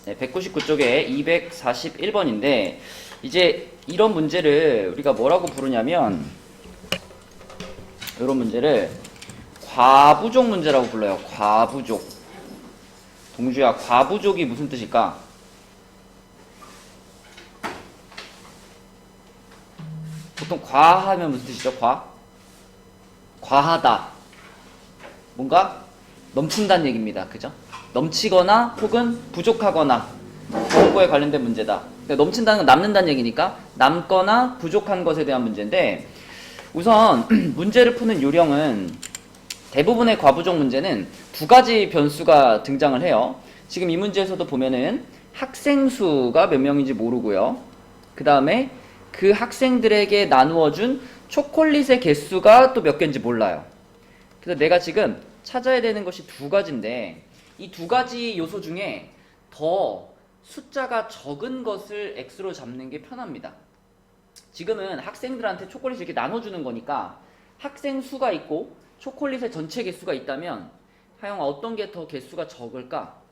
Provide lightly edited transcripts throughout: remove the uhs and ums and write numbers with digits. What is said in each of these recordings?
네, 199쪽에 241번인데 이제 이런 문제를 우리가 뭐라고 부르냐면 이런 문제를 과부족 문제라고 불러요. 과부족. 동주야, 과부족이 무슨 뜻일까? 보통 과하면 무슨 뜻이죠? 과하다. 뭔가 넘친다는 얘기입니다. 그죠? 넘치거나 혹은 부족하거나 그런 거에 관련된 문제다. 그러니까 넘친다는 건 남는다는 얘기니까 남거나 부족한 것에 대한 문제인데 우선 문제를 푸는 요령은 대부분의 과부족 문제는 두 가지 변수가 등장을 해요. 지금 이 문제에서도 보면은 학생 수가 몇 명인지 모르고요. 그 다음에 그 학생들에게 나누어준 초콜릿의 개수가 또 몇 개인지 몰라요. 그래서 내가 지금 찾아야 되는 것이 두 가지인데 이 두 가지 요소 중에 더 숫자가 적은 것을 X로 잡는 게 편합니다. 지금은 학생들한테 초콜릿을 이렇게 나눠주는 거니까 학생 수가 있고 초콜릿의 전체 개수가 있다면 하영아 어떤 게 더 개수가 적을까?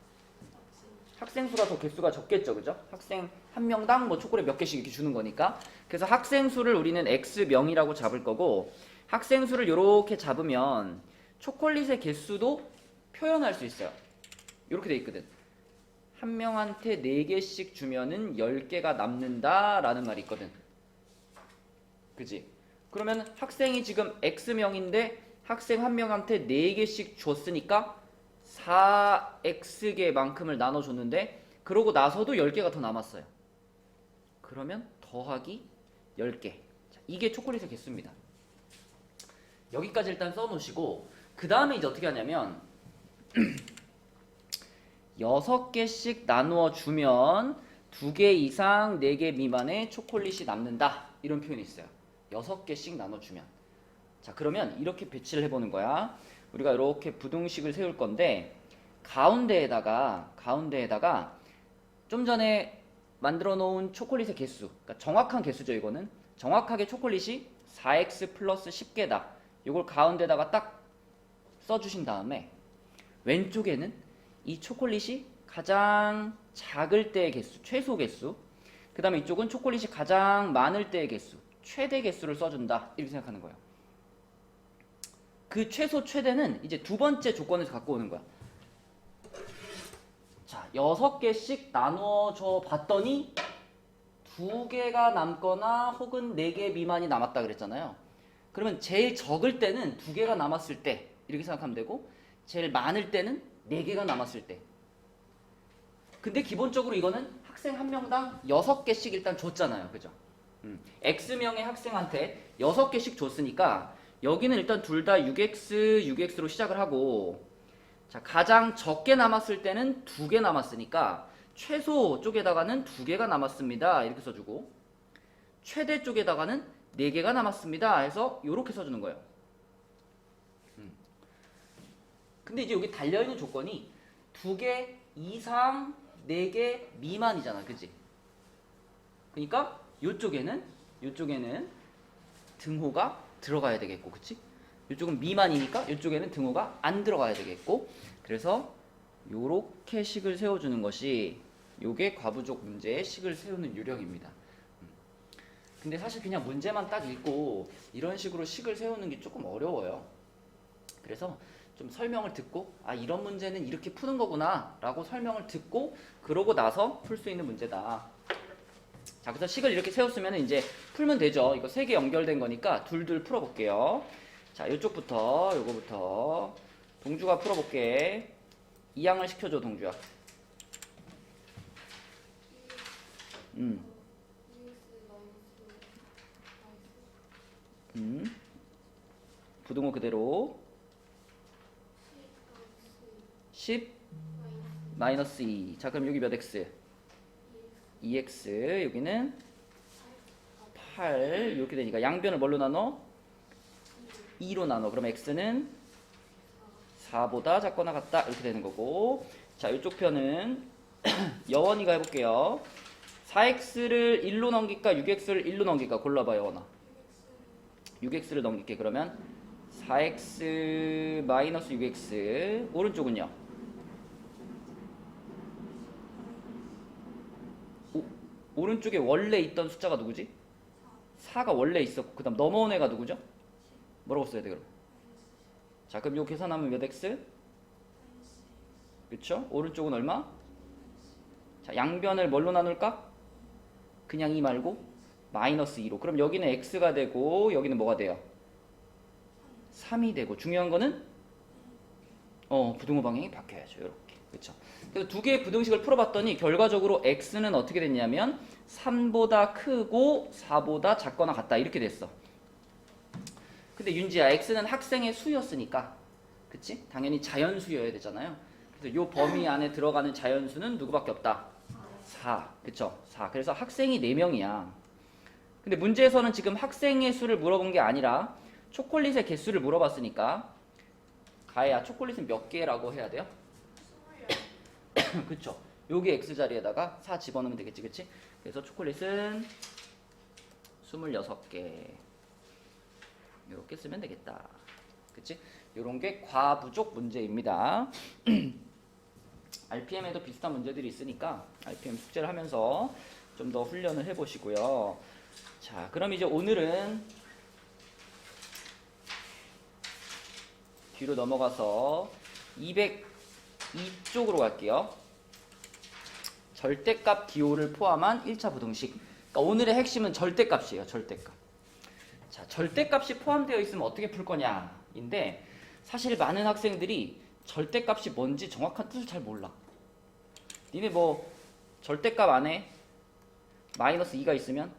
학생 수가 더 개수가 적겠죠, 그죠? 학생 한 명당 뭐 초콜릿 몇 개씩 이렇게 주는 거니까. 그래서 학생 수를 우리는 X명이라고 잡을 거고 학생 수를 이렇게 잡으면 초콜릿의 개수도 표현할 수 있어요. 이렇게 돼 있거든. 한 명한테 4개씩 주면은 10개가 남는다 라는 말이 있거든. 그지? 그러면 학생이 지금 X명인데 학생 한 명한테 4개씩 줬으니까 4X개만큼을 나눠줬는데 그러고 나서도 10개가 더 남았어요. 그러면 더하기 10개. 자, 이게 초콜릿의 개수입니다. 여기까지 일단 써놓으시고 그 다음에 이제 어떻게 하냐면 6개씩 나누어 주면 2개 이상 4개 미만의 초콜릿이 남는다. 이런 표현이 있어요. 6개씩 나눠주면. 자, 그러면 이렇게 배치를 해보는 거야. 우리가 이렇게 부등식을 세울 건데 가운데에다가 좀 전에 만들어 놓은 초콜릿의 개수, 그러니까 정확한 개수죠. 이거는 정확하게 초콜릿이 4x 플러스 10개다. 이걸 가운데다가 딱 써주신 다음에 왼쪽에는 이 초콜릿이 가장 작을 때의 개수, 최소 개수, 그 다음에 이쪽은 초콜릿이 가장 많을 때의 개수, 최대 개수를 써준다. 이렇게 생각하는 거예요. 그 최소 최대는 이제 두 번째 조건에서 갖고 오는 거야. 자, 6개씩 나누어줘 봤더니 2개가 남거나 혹은 4개 미만이 남았다 그랬잖아요. 그러면 제일 적을 때는 2개가 남았을 때 이렇게 생각하면 되고 제일 많을 때는 4개가 남았을 때. 근데 기본적으로 이거는 학생 한 명당 6개씩 일단 줬잖아요. 그죠? X명의 학생한테 6개씩 줬으니까 여기는 일단 둘 다 6X로 시작을 하고 자, 가장 적게 남았을 때는 2개 남았으니까 최소 쪽에다가는 2개가 남았습니다. 이렇게 써주고 최대 쪽에다가는 4개가 남았습니다. 해서 이렇게 써주는 거예요. 근데 이제 여기 달려있는 조건이 2개 이상 4개 미만이잖아. 그치? 그러니까 요쪽에는 등호가 들어가야 되겠고, 그치? 이쪽은 미만이니까 이쪽에는 등호가 안 들어가야 되겠고, 그래서 요렇게 식을 세워주는 것이 요게 과부족 문제의 식을 세우는 요령입니다. 근데 사실 그냥 문제만 딱 읽고 이런 식으로 식을 세우는 게 조금 어려워요. 그래서 좀 설명을 듣고 아 이런 문제는 이렇게 푸는 거구나 라고 설명을 듣고 그러고 나서 풀 수 있는 문제다. 자, 그래서 식을 이렇게 세웠으면 이제 풀면 되죠. 이거 3개 연결된 거니까 둘둘 풀어볼게요. 자, 요거부터 동주가 풀어볼게. 이항을 시켜줘, 동주야. 부등호 그대로 10 마이너스 2. 자, 그럼 여기 몇 x? 2x. 여기는 8. 이렇게 되니까 양변을 뭘로 나눠? 2로 나눠. 그럼 x는 4보다 작거나 같다. 이렇게 되는 거고. 자, 이쪽 편은 여원이가 해볼게요. 4x를 1로 넘길까? 6x를 1로 넘길까? 골라봐, 여원아. 6x를 넘길게. 그러면 4x 마이너스 6x. 오른쪽은요? 오른쪽에 원래 있던 숫자가 누구지? 4가 원래 있었고 그 다음 넘어온 애가 누구죠? 뭐라고 써야 돼 그럼? 자 그럼 요 계산하면 몇 x? 그쵸? 오른쪽은 얼마? 자 양변을 뭘로 나눌까? 그냥 2 말고 마이너스 2로. 그럼 여기는 x가 되고 여기는 뭐가 돼요? 3이 되고 중요한 거는 부등호 방향이 바뀌어야죠. 이렇게. 그쵸? 그래서 두 개의 부등식을 풀어봤더니 결과적으로 x는 어떻게 됐냐면 3보다 크고 4보다 작거나 같다 이렇게 됐어. 근데 윤지야 x는 학생의 수였으니까 그치? 당연히 자연수여야 되잖아요. 그래서 요 범위 안에 들어가는 자연수는 누구밖에 없다? 4. 그쵸? 4. 그래서 학생이 4명이야. 근데 문제에서는 지금 학생의 수를 물어본 게 아니라 초콜릿의 개수를 물어봤으니까 가혜야 초콜릿은 몇 개라고 해야 돼요? 그쵸? 여기 x자리에다가 4 집어넣으면 되겠지 그치? 그래서 초콜릿은 26개 이렇게 쓰면 되겠다 그치? 요런 게 과부족 문제입니다. RPM에도 비슷한 문제들이 있으니까 RPM 숙제를 하면서 좀 더 훈련을 해보시고요. 자, 그럼 이제 오늘은 뒤로 넘어가서 202쪽으로 갈게요. 절대값 DO를 포함한 1차 부등식. 그러니까 오늘의 핵심은 절대값이에요. 절대값. 자, 절대값이 포함되어 있으면 어떻게 풀 거냐 인데 사실 많은 학생들이 절대값이 뭔지 정확한 뜻을 잘 몰라. 니네 뭐 절대값 안에 마이너스 2가 있으면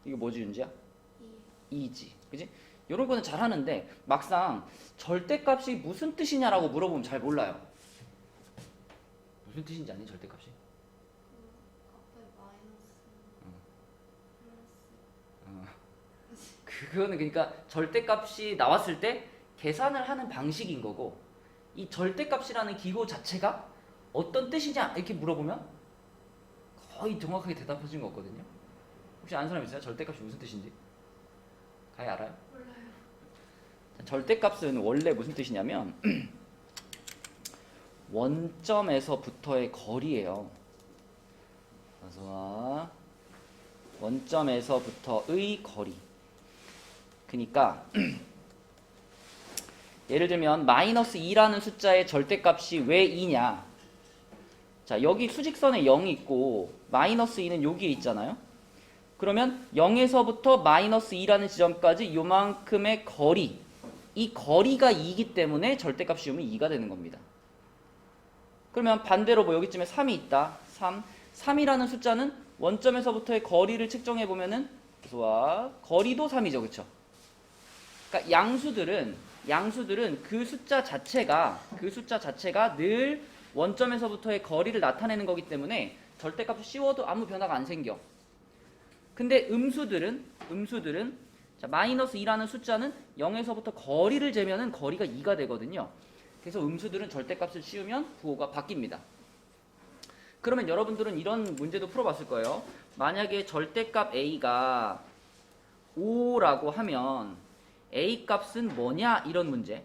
이거 뭐지 윤지야? 2지. 그지? 이런 거는 잘 하는데 막상 절대값이 무슨 뜻이냐라고 물어보면 잘 몰라요. 무슨 뜻인지 아니 절대값이? 앞에 마이너스 플러스 그거는 그러니까 절대값이 나왔을 때 계산을 하는 방식인 거고 이 절대값이라는 기호 자체가 어떤 뜻이냐 이렇게 물어보면 거의 정확하게 대답해 준 거 없거든요. 혹시 아는 사람 있어요? 절대값이 무슨 뜻인지? 가히 알아요? 몰라요. 절대값은 원래 무슨 뜻이냐면 원점에서부터의 거리예요. 그래서 원점에서부터의 거리. 그러니까 예를 들면 마이너스 2라는 숫자의 절대값이 왜 2냐? 자, 여기 수직선에 0이 있고 마이너스 2는 여기에 있잖아요. 그러면 0에서부터 마이너스 2라는 지점까지 요만큼의 거리, 이 거리가 2이기 때문에 절대값이 오면 2가 되는 겁니다. 그러면 반대로 뭐 여기쯤에 3이 있다. 3이라는 숫자는 원점에서부터의 거리를 측정해 보면은 거리도 3이죠. 그쵸? 그러니까 양수들은 그 숫자 자체가 늘 원점에서부터의 거리를 나타내는 거기 때문에 절대값을 씌워도 아무 변화가 안 생겨. 근데 음수들은 자, 마이너스 2라는 숫자는 0에서부터 거리를 재면은 거리가 2가 되거든요. 그래서 음수들은 절대값을 씌우면 부호가 바뀝니다. 그러면 여러분들은 이런 문제도 풀어봤을 거예요. 만약에 절대값 a가 5라고 하면 a 값은 뭐냐 이런 문제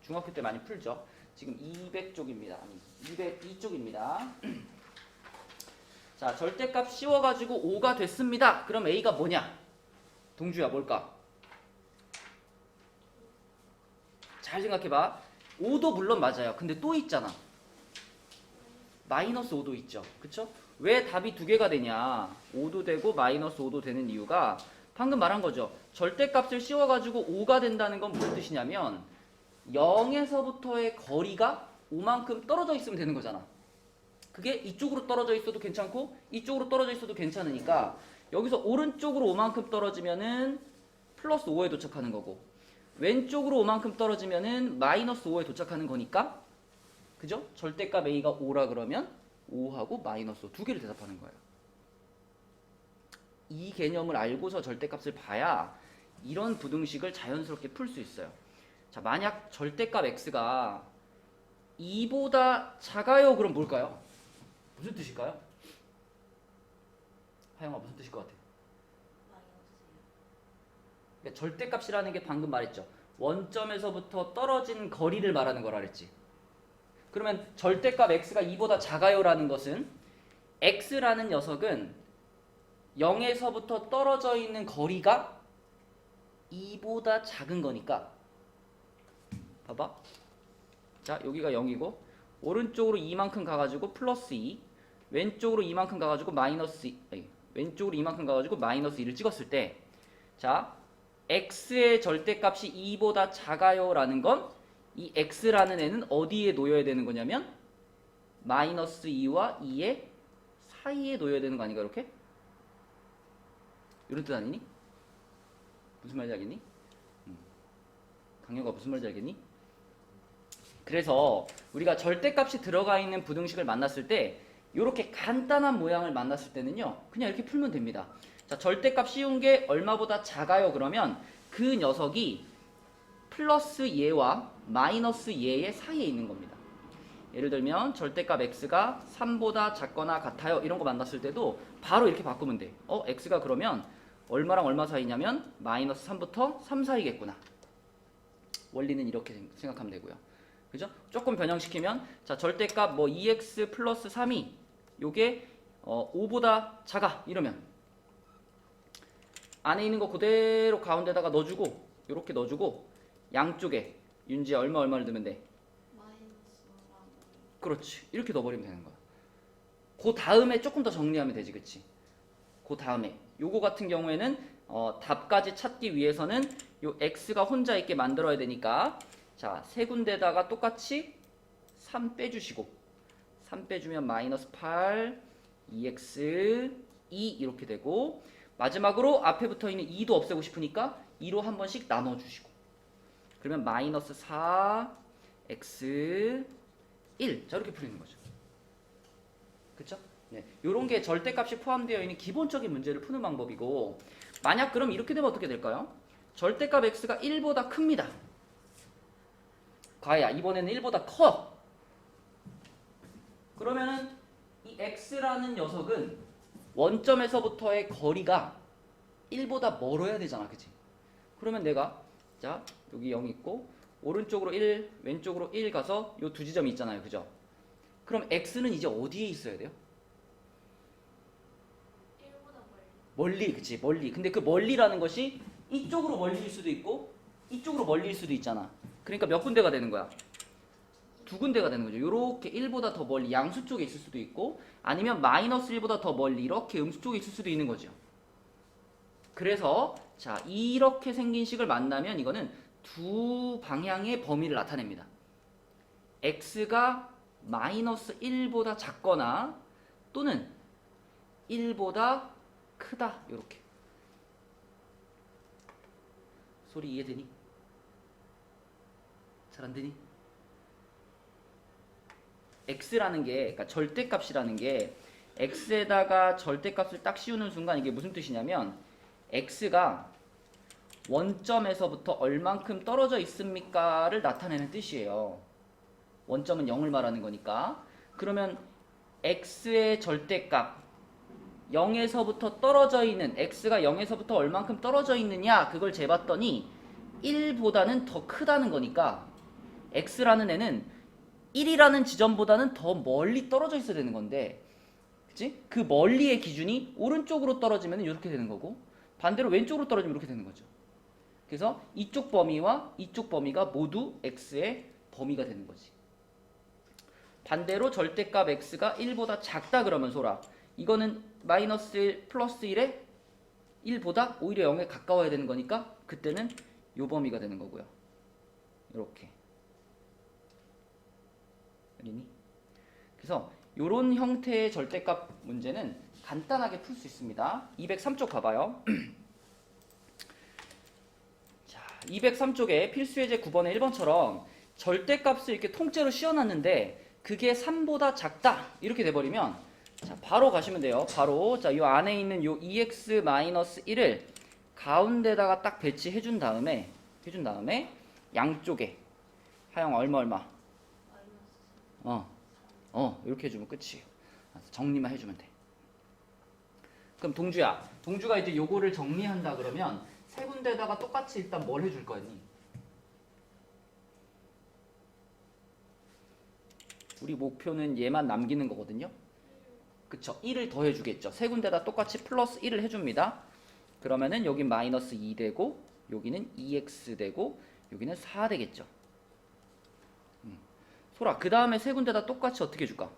중학교 때 많이 풀죠. 지금 200쪽입니다. 아니 202쪽입니다. 자, 절대값 씌워가지고 5가 됐습니다. 그럼 a가 뭐냐? 동주야 뭘까? 잘 생각해봐. 5도 물론 맞아요. 근데 또 있잖아. 마이너스 5도 있죠. 그쵸? 왜 답이 두 개가 되냐? 5도 되고 마이너스 5도 되는 이유가 방금 말한 거죠. 절대값을 씌워가지고 5가 된다는 건 무슨 뜻이냐면 0에서부터의 거리가 5만큼 떨어져 있으면 되는 거잖아. 그게 이쪽으로 떨어져 있어도 괜찮고 이쪽으로 떨어져 있어도 괜찮으니까 여기서 오른쪽으로 5만큼 떨어지면은 플러스 5에 도착하는 거고 왼쪽으로 5만큼 떨어지면은 마이너스 5에 도착하는 거니까 그죠? 절대값 a가 5라 그러면 5하고 마이너스 5 두 개를 대답하는 거예요. 이 개념을 알고서 절대값을 봐야 이런 부등식을 자연스럽게 풀 수 있어요. 자, 만약 절대값 x가 2보다 작아요 그럼 뭘까요? 무슨 뜻일까요? 하영아 무슨 뜻일 것 같아? 그러니까 절대값이라는 게 방금 말했죠. 원점에서부터 떨어진 거리를 말하는 거라 그랬지. 그러면 절대값 x가 2보다 작아요라는 것은 x라는 녀석은 0에서부터 떨어져 있는 거리가 2보다 작은 거니까 봐봐. 자, 여기가 0이고 오른쪽으로 이만큼 가가지고 플러스 2, 왼쪽으로 이만큼 가가지고 마이너스 2, 왼쪽으로 이만큼 가가지고 마이너스 2를 찍었을 때, 자, x의 절대값이 2보다 작아요라는 건 이 x라는 애는 어디에 놓여야 되는 거냐면 마이너스 2와 2의 사이에 놓여야 되는 거 아닌가 이렇게? 이런 뜻 아니니? 무슨 말인지 알겠니? 강혁아 무슨 말인지 알겠니? 그래서 우리가 절대값이 들어가 있는 부등식을 만났을 때 이렇게 간단한 모양을 만났을 때는요 그냥 이렇게 풀면 됩니다. 자, 절대값 씌운 게 얼마보다 작아요 그러면 그 녀석이 플러스 얘와 마이너스 얘의 사이에 있는 겁니다. 예를 들면 절대값 x가 3보다 작거나 같아요 이런 거 만났을 때도 바로 이렇게 바꾸면 돼. x가 그러면 얼마랑 얼마 사이냐면 마이너스 3부터 3 사이겠구나. 원리는 이렇게 생각하면 되고요. 그죠? 조금 변형시키면 자 절대값 뭐 2x 플러스 3이 요게 5보다 작아 이러면 안에 있는 거 그대로 가운데다가 넣어주고 요렇게 넣어주고 양쪽에 윤지야 얼마를 넣으면 돼? 마이너스 5라고. 그렇지. 이렇게 넣어버리면 되는 거야. 그 다음에 조금 더 정리하면 되지, 그치? 그 다음에 요거 같은 경우에는 답까지 찾기 위해서는 요 x가 혼자 있게 만들어야 되니까 자, 세 군데다가 똑같이 3 빼주시고 3 빼주면 마이너스 8 2x 2 이렇게 되고 마지막으로 앞에 붙어있는 2도 없애고 싶으니까 2로 한 번씩 나눠주시고 그러면 마이너스 4 x 1 자 이렇게 풀리는 거죠. 그쵸? 네. 요런 게 절대값이 포함되어 있는 기본적인 문제를 푸는 방법이고 만약 그럼 이렇게 되면 어떻게 될까요? 절대값 x가 1보다 큽니다. 과야 이번에는 1보다 커. 그러면은 이 x라는 녀석은 원점에서부터의 거리가 1보다 멀어야 되잖아. 그치? 그러면 내가 자 여기 0 있고 오른쪽으로 1 왼쪽으로 1 가서 요 두 지점이 있잖아요. 그죠? 그럼 x는 이제 어디에 있어야 돼요? 1보다 멀리. 그치? 멀리. 근데 그 멀리라는 것이 이쪽으로 멀리일 수도 있고 이쪽으로 멀리일 수도 있잖아. 그러니까 몇 군데가 되는 거야? 두 군데가 되는 거죠. 요렇게 1보다 더 멀리 양수 쪽에 있을 수도 있고 아니면 마이너스 1보다 더 멀리 이렇게 음수 쪽에 있을 수도 있는 거죠. 그래서 자 이렇게 생긴 식을 만나면 이거는 두 방향의 범위를 나타냅니다. x가 마이너스 1보다 작거나 또는 1보다 크다. 요렇게. 소리 이해되니? 잘 안되니? x라는 게 그러니까 절대값이라는 게 x에다가 절대값을 딱 씌우는 순간 이게 무슨 뜻이냐면 x가 원점에서부터 얼만큼 떨어져 있습니까를 나타내는 뜻이에요. 원점은 0을 말하는 거니까. 그러면 x의 절대값 0에서부터 떨어져 있는 x가 0에서부터 얼만큼 떨어져 있느냐 그걸 재봤더니 1보다는 더 크다는 거니까 x라는 애는 1이라는 지점보다는 더 멀리 떨어져 있어야 되는 건데 그치? 그 멀리의 기준이 오른쪽으로 떨어지면 이렇게 되는 거고 반대로 왼쪽으로 떨어지면 이렇게 되는 거죠. 그래서 이쪽 범위와 이쪽 범위가 모두 x의 범위가 되는 거지. 반대로 절대값 x가 1보다 작다 그러면 소라 이거는 마이너스 1 플러스 1에 1보다 오히려 0에 가까워야 되는 거니까 그때는 요 범위가 되는 거고요. 이렇게 알겠니? 그래서 요런 형태의 절대값 문제는 간단하게 풀 수 있습니다. 203쪽 봐봐요. 자, 203쪽에 필수예제 9번의 1번처럼 절대값을 이렇게 통째로 씌워놨는데 그게 3보다 작다 이렇게 돼버리면 자 바로 가시면 돼요. 바로 자 요 안에 있는 요 2x-1을 가운데다가 딱 배치해 준 다음에 양쪽에 하영 얼마 마이너스 이렇게 해주면 끝이에요. 정리만 해주면 돼. 그럼 동주가 이제 요거를 정리한다 그러면 세 군데다가 똑같이 일단 뭘 해줄 거니? 우리 목표는 얘만 남기는 거거든요. 그쵸? 1을 더해주겠죠. 세 군데다 똑같이 플러스 1을 해줍니다. 그러면은 여기 마이너스 2 되고 여기는 2x 되고 여기는 4 되겠죠. 소라, 그 다음에 세 군데다 똑같이 어떻게 해줄까?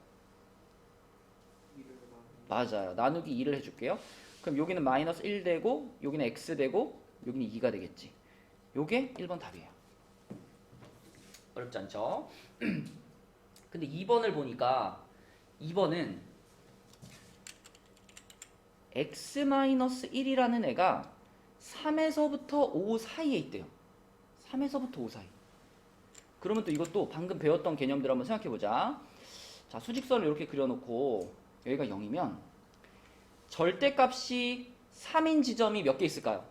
맞아요. 나누기 2를 해줄게요. 그럼 여기는 마이너스 1 되고 여기는 x 되고 여기는 2가 되겠지. 요게 1번 답이에요. 어렵지 않죠? 근데 2번을 보니까 2번은 x-1이라는 애가 3에서부터 5 사이에 있대요. 3에서부터 5 사이. 그러면 또 이것도 방금 배웠던 개념들 한번 생각해보자. 자, 수직선을 이렇게 그려놓고 여기가 0이면 절대값이 3인 지점이 몇 개 있을까요?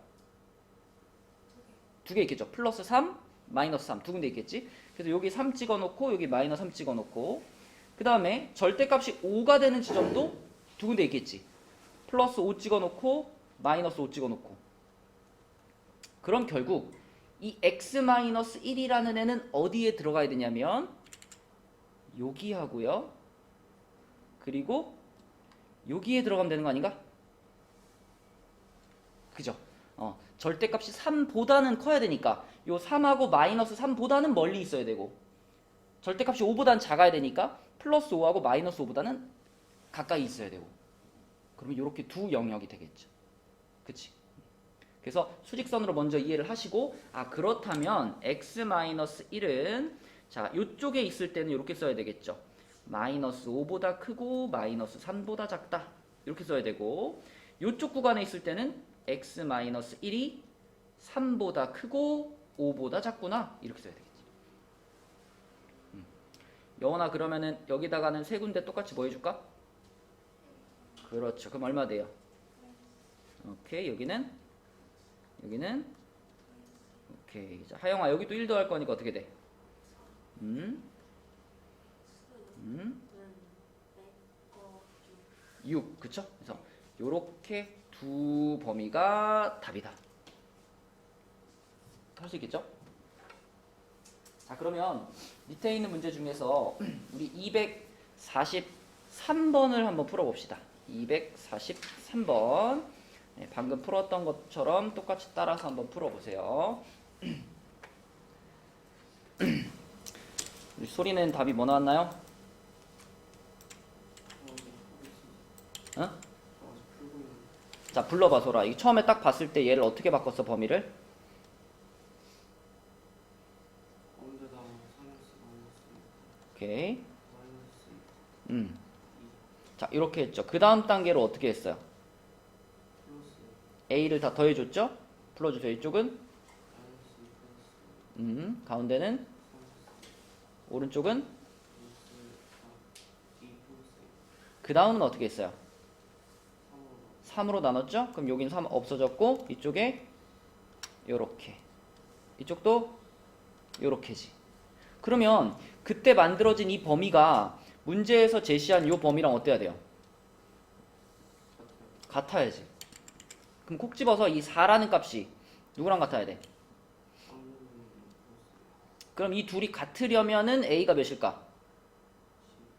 2개 있겠죠. 플러스 3, 마이너스 3 두 군데 있겠지. 그래서 여기 3 찍어놓고 여기 마이너스 3 찍어놓고 그 다음에 절대값이 5가 되는 지점도 두 군데 있겠지. 플러스 5 찍어놓고 마이너스 5 찍어놓고. 그럼 결국 이 x-1이라는 애는 어디에 들어가야 되냐면 여기 하고요. 그리고 여기에 들어가면 되는 거 아닌가? 그죠? 절대값이 3보다는 커야 되니까 요 3하고 마이너스 3보다는 멀리 있어야 되고 절대값이 5보다는 작아야 되니까 플러스 5하고 마이너스 5보다는 가까이 있어야 되고 그러면 이렇게 두 영역이 되겠죠. 그치? 그래서 수직선으로 먼저 이해를 하시고 그렇다면 x-1은 자 요쪽에 있을 때는 이렇게 써야 되겠죠. 마이너스 5보다 크고 마이너스 3보다 작다 이렇게 써야 되고 요쪽 구간에 있을 때는 x-1이 3보다 크고 5보다 작구나 이렇게 써야 되겠지. 영원아 그러면은 여기다가는 세 군데 똑같이 뭐 해줄까? 그렇죠. 그럼 얼마 돼요? 오케이 여기는 오케이. 자, 하영아 여기도 1도 할 거니까 어떻게 돼? 6 그쵸? 그래서 요렇게 두 범위가 답이다. 할 수 있겠죠? 자 그러면 밑에 있는 문제 중에서 우리 243번을 한번 풀어봅시다. 243번 네, 방금 풀었던 것처럼 똑같이 따라서 한번 풀어보세요. 우리 소리는 답이 뭐 나왔나요? 어? 자 불러봐 소라. 이거 처음에 딱 봤을 때 얘를 어떻게 바꿨어 범위를? 오케이. 자 이렇게 했죠. 그 다음 단계로 어떻게 했어요? A를 다 더해줬죠? 풀어주세요. 이쪽은 가운데는 오른쪽은 그 다음은 어떻게 했어요? 3으로 나눴죠? 그럼 여기는 3 없어졌고 이쪽에 요렇게 이쪽도 요렇게지. 그러면 그때 만들어진 이 범위가 문제에서 제시한 이 범위랑 어때야 돼요? 같아야지. 그럼 콕 집어서 이 4라는 값이 누구랑 같아야 돼? 그럼 이 둘이 같으려면은 A가 몇일까?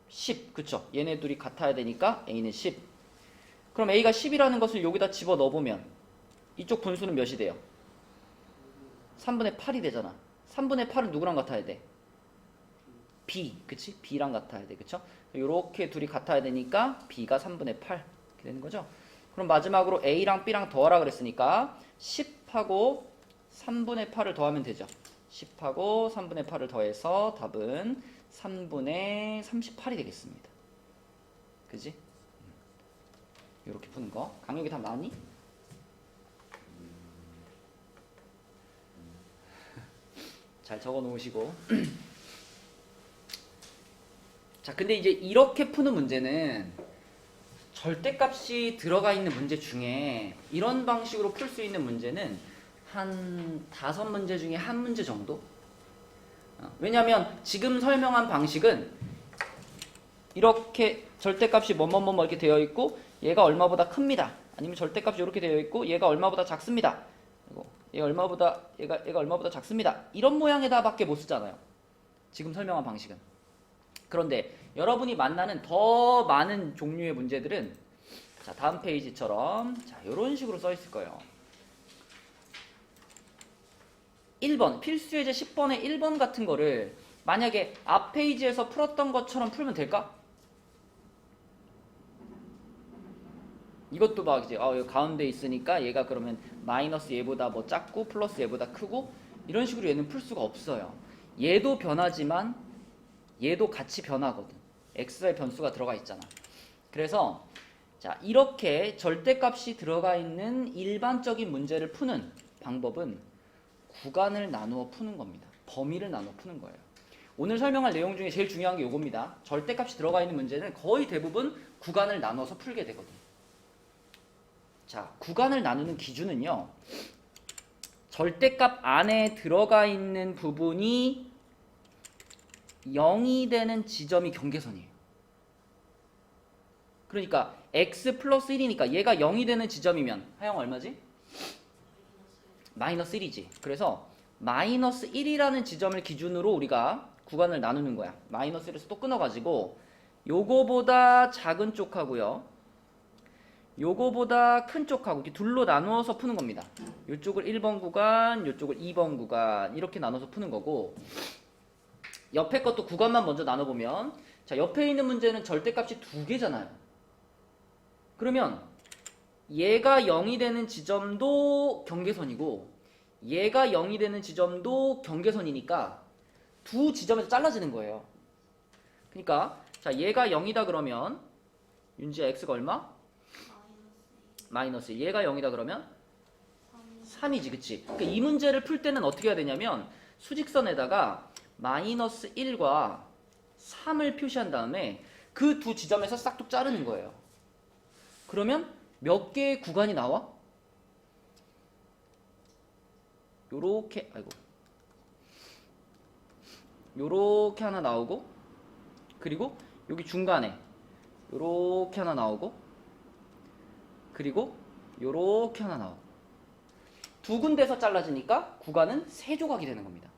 10. 그쵸? 얘네 둘이 같아야 되니까 A는 10. 그럼 A가 10이라는 것을 여기다 집어 넣어보면 이쪽 분수는 몇이 돼요? 3분의 8이 되잖아. 3분의 8은 누구랑 같아야 돼? B. 그치? B랑 같아야 돼. 그쵸? 요렇게 둘이 같아야 되니까 B가 3분의 8 이렇게 되는 거죠. 그럼 마지막으로 A랑 B랑 더하라 그랬으니까 10하고 3분의 8을 더하면 되죠. 10하고 3분의 8을 더해서 답은 3분의 38이 되겠습니다. 그지? 이렇게 푸는 거. 강력이 다 나왔니? 잘 적어 놓으시고. 자, 근데 이제 이렇게 푸는 문제는 절대값이 들어가 있는 문제 중에 이런 방식으로 풀 수 있는 문제는 한 5문제 중에 1문제 정도? 왜냐면 지금 설명한 방식은 이렇게 절대값이 뭐뭐뭐 이렇게 되어 있고 얘가 얼마보다 큽니다. 아니면 절대값이 이렇게 되어 있고 얘가 얼마보다 작습니다. 그리고 얘가 얼마보다 작습니다. 이런 모양에다밖에 못 쓰잖아요. 지금 설명한 방식은. 그런데 여러분이 만나는 더 많은 종류의 문제들은 자, 다음 페이지처럼 자, 이런 식으로 써 있을 거예요. 1번 필수예제 10번의 1번 같은 거를 만약에 앞 페이지에서 풀었던 것처럼 풀면 될까? 이것도 막 이제 여기 가운데 있으니까 얘가 그러면 마이너스 얘보다 뭐 작고 플러스 얘보다 크고 이런 식으로 얘는 풀 수가 없어요. 얘도 변하지만 얘도 같이 변하거든. x의 변수가 들어가 있잖아. 그래서 자, 이렇게 절대값이 들어가 있는 일반적인 문제를 푸는 방법은 구간을 나누어 푸는 겁니다. 범위를 나누어 푸는 거예요. 오늘 설명할 내용 중에 제일 중요한 게 이겁니다. 절대값이 들어가 있는 문제는 거의 대부분 구간을 나눠서 풀게 되거든. 자, 구간을 나누는 기준은요. 절대값 안에 들어가 있는 부분이 0이 되는 지점이 경계선이에요. 그러니까 x 플러스 1이니까 얘가 0이 되는 지점이면 하영 얼마지? 마이너스 1이지. 그래서 마이너스 1이라는 지점을 기준으로 우리가 구간을 나누는 거야. 마이너스 1에서 또 끊어가지고 요거보다 작은 쪽하고요. 요거보다 큰 쪽하고 이렇게 둘로 나누어서 푸는 겁니다. 요쪽을 1번 구간, 요쪽을 2번 구간 이렇게 나눠서 푸는 거고 옆에 것도 구간만 먼저 나눠보면 자, 옆에 있는 문제는 절대값이 두 개잖아요. 그러면 얘가 0이 되는 지점도 경계선이고 얘가 0이 되는 지점도 경계선이니까 두 지점에서 잘라지는 거예요. 그러니까 자, 얘가 0이다 그러면 윤지야 x가 얼마? 마이너스 1. 얘가 0이다 그러면 3이지, 그치? 그러니까 이 문제를 풀 때는 어떻게 해야 되냐면 수직선에다가 마이너스 1과 3을 표시한 다음에 그 두 지점에서 싹둑 자르는 거예요. 그러면 몇 개의 구간이 나와? 요렇게, 아이고. 요렇게 하나 나오고, 그리고 여기 중간에 요렇게 하나 나오고, 그리고 요렇게 하나 나오고. 두 군데서 잘라지니까 구간은 세 조각이 되는 겁니다.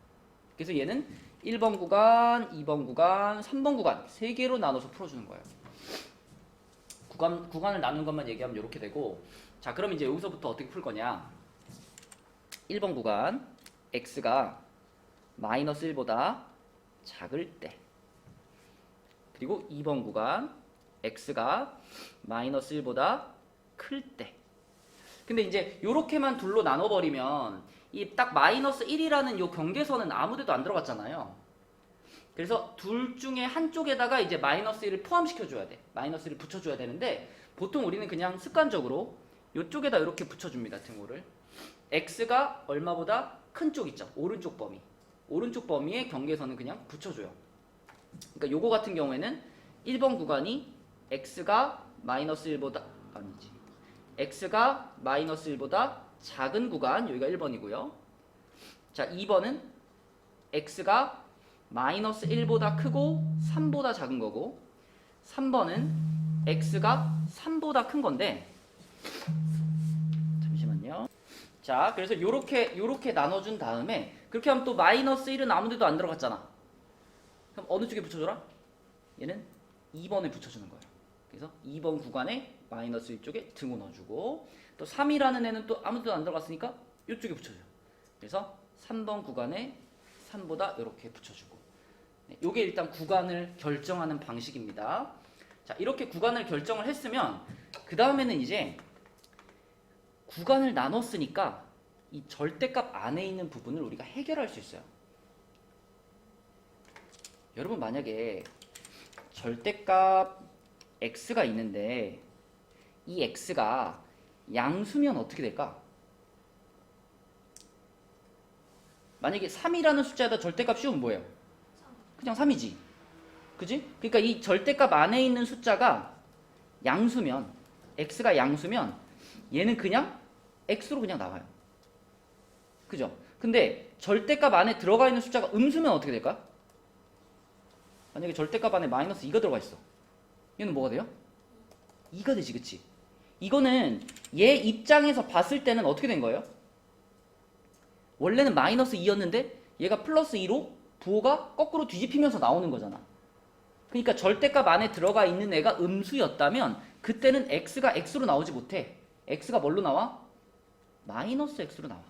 그래서 얘는 1번 구간, 2번 구간, 3번 구간 세 개로 나눠서 풀어주는 거예요. 구간을 나눈 것만 얘기하면 이렇게 되고 자, 그럼 이제 여기서부터 어떻게 풀 거냐 1번 구간 x가 마이너스 1보다 작을 때 그리고 2번 구간 x가 마이너스 1보다 클 때 근데 이제 요렇게만 둘로 나눠버리면 이 딱 마이너스 1이라는 요 경계선은 아무데도 안 들어갔잖아요. 그래서 둘 중에 한쪽에다가 이제 마이너스 1을 포함시켜줘야 돼. 마이너스 1을 붙여줘야 되는데 보통 우리는 그냥 습관적으로 이쪽에다 이렇게 붙여줍니다. 등호를. x가 얼마보다 큰 쪽 있죠. 오른쪽 범위. 오른쪽 범위의 경계선은 그냥 붙여줘요. 그러니까 요거 같은 경우에는 1번 구간이 x가 마이너스 1보다 아니지. x가 마이너스 1보다 작은 구간 여기가 1번이고요. 자, 2번은 x가 마이너스 1보다 크고 3보다 작은 거고 3번은 x가 3보다 큰 건데 잠시만요. 자, 그래서 요렇게 나눠준 다음에 그렇게 하면 또 마이너스 1은 아무데도 안 들어갔잖아. 그럼 어느 쪽에 붙여줘라? 얘는 2번에 붙여주는 거예요. 그래서 2번 구간에 마이너스 1쪽에 등호 넣어주고 또 3이라는 애는 또 아무데도 안 들어갔으니까 이쪽에 붙여줘요. 그래서 3번 구간에 3보다 이렇게 붙여주고 이게 일단 구간을 결정하는 방식입니다. 자, 이렇게 구간을 결정을 했으면 그 다음에는 이제 구간을 나눴으니까 이 절대값 안에 있는 부분을 우리가 해결할 수 있어요. 여러분 만약에 절대값 x가 있는데 이 x가 양수면 어떻게 될까? 만약에 3이라는 숫자에다 절대값 씌우면 뭐예요? 그냥 3이지. 그지? 그러니까 이 절대값 안에 있는 숫자가 양수면 x가 양수면 얘는 그냥 x로 그냥 나와요. 그죠? 근데 절대값 안에 들어가 있는 숫자가 음수면 어떻게 될까? 만약에 절대값 안에 마이너스 2가 들어가 있어. 얘는 뭐가 돼요? 2가 되지, 그치? 이거는 얘 입장에서 봤을 때는 어떻게 된 거예요? 원래는 마이너스 2였는데 얘가 플러스 2로 부호가 거꾸로 뒤집히면서 나오는 거잖아. 그러니까 절대값 안에 들어가 있는 애가 음수였다면 그때는 x가 x로 나오지 못해. x가 뭘로 나와? 마이너스 x로 나와.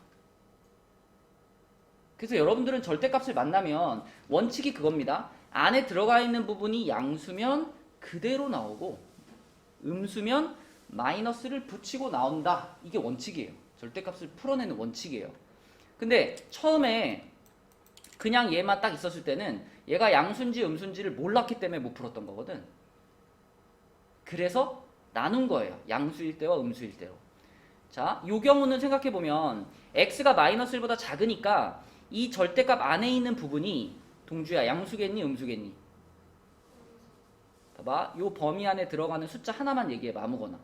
그래서 여러분들은 절대값을 만나면 원칙이 그겁니다. 안에 들어가 있는 부분이 양수면 그대로 나오고 음수면 마이너스를 붙이고 나온다. 이게 원칙이에요. 절대값을 풀어내는 원칙이에요. 근데 처음에 그냥 얘만 딱 있었을 때는 얘가 양수인지 음수인지를 몰랐기 때문에 못 풀었던 거거든. 그래서 나눈 거예요. 양수일 때와 음수일 때로. 자, 이 경우는 생각해보면 x가 마이너스 1보다 작으니까 이 절대값 안에 있는 부분이 동주야 양수겠니 음수겠니? 봐봐, 요 범위 안에 들어가는 숫자 하나만 얘기해봐. 아무거나.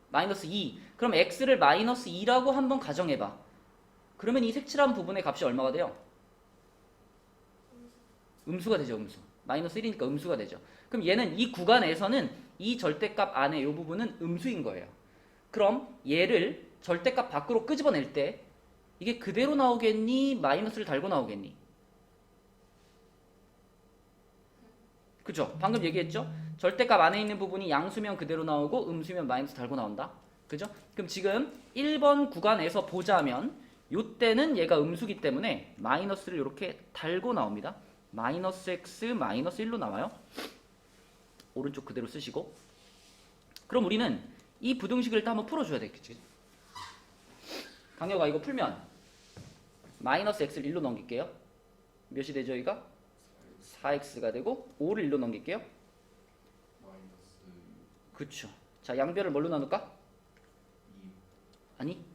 마이너스 2. 그럼 x를 마이너스 2라고 한번 가정해봐. 그러면 이 색칠한 부분의 값이 얼마가 돼요? 음수가 되죠. 음수. 마이너스 1이니까 음수가 되죠. 그럼 얘는 이 구간에서는 이 절대값 안에 이 부분은 음수인 거예요. 그럼 얘를 절대값 밖으로 끄집어낼 때 이게 그대로 나오겠니? 마이너스를 달고 나오겠니? 그죠? 방금 얘기했죠? 절대값 안에 있는 부분이 양수면 그대로 나오고 음수면 마이너스 달고 나온다. 그죠? 그럼 지금 1번 구간에서 보자면 요때는 얘가 음수기 때문에 마이너스를 이렇게 달고 나옵니다. 마이너스 x 마이너스 1로 나와요. 오른쪽 그대로 쓰시고. 그럼 우리는 이 부등식을 일단 한번 풀어줘야 되겠지. 강혁아 이거 풀면 마이너스 x를 1로 넘길게요. 몇이 되죠 여기가? 4x가 되고 5를 1로 넘길게요. 마이너스 그쵸. 자 양변을 뭘로 나눌까? 2. 아니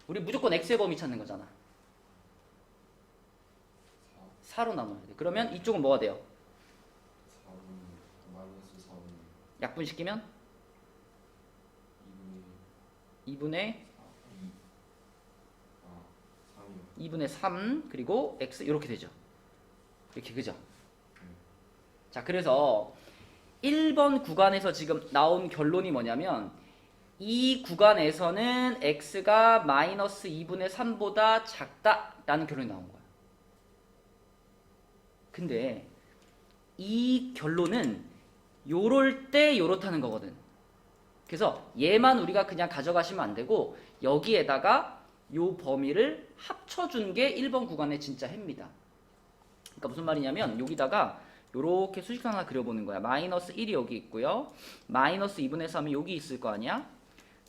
우리 무조건 x의 범위 찾는 거잖아. 4로 나눠야 돼. 그러면 이쪽은 뭐가 돼요? 4분 마이너스 4분 약분시키면 2분의 2분의 3이요. 2분의 3 그리고 x 이렇게 되죠. 이렇게 그죠? 자 그래서 1번 구간에서 지금 나온 결론이 뭐냐면 이 구간에서는 x가 마이너스 2분의 3보다 작다라는 결론이 나온 거야. 근데 이 결론은 요럴 때 요렇다는 거거든. 그래서 얘만 우리가 그냥 가져가시면 안 되고 여기에다가 요 범위를 합쳐준 게 1번 구간의 진짜 해입니다. 그러니까 무슨 말이냐면 여기다가 요렇게 수식상 하나 그려보는 거야. 마이너스 1이 여기 있고요. 마이너스 2분의 3이 여기 있을 거 아니야?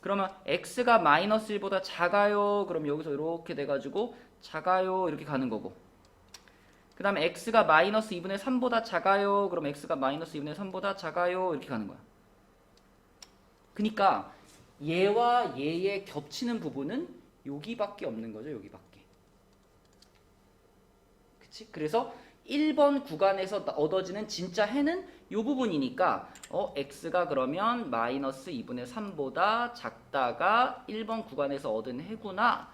그러면 x가 마이너스 1보다 작아요. 그럼 여기서 이렇게 돼가지고 작아요 이렇게 가는 거고. 그 다음에 x가 마이너스 2분의 3보다 작아요. 그럼 x가 마이너스 2분의 3보다 작아요 이렇게 가는 거야. 그러니까 얘와 얘의 겹치는 부분은 여기밖에 없는 거죠. 여기밖에. 그치? 그래서 1번 구간에서 얻어지는 진짜 해는 이 부분이니까 x가 그러면 마이너스 2분의 3보다 작다가 1번 구간에서 얻은 해구나.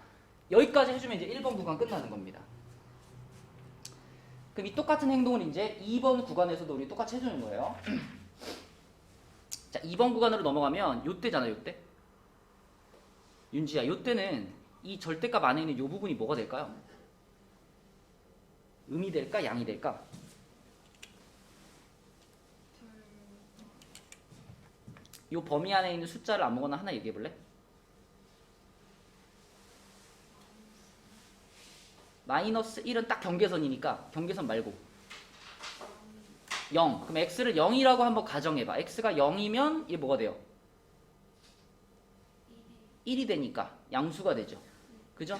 여기까지 해주면 이제 1번 구간 끝나는 겁니다. 그럼 이 똑같은 행동을 이제 2번 구간에서도 우리 똑같이 해주는 거예요. 자, 2번 구간으로 넘어가면 요때잖아, 요때. 윤지야, 요때는 이 절대값 안에 있는 요 부분이 뭐가 될까요? 음이 될까, 양이 될까? 요 범위 안에 있는 숫자를 아무거나 하나 얘기해 볼래? 마이너스 1은 딱 경계선이니까 경계선 말고 0. 그럼 x를 0이라고 한번 가정해봐. x가 0이면 이게 뭐가 돼요? 1이 되니까 양수가 되죠. 그죠?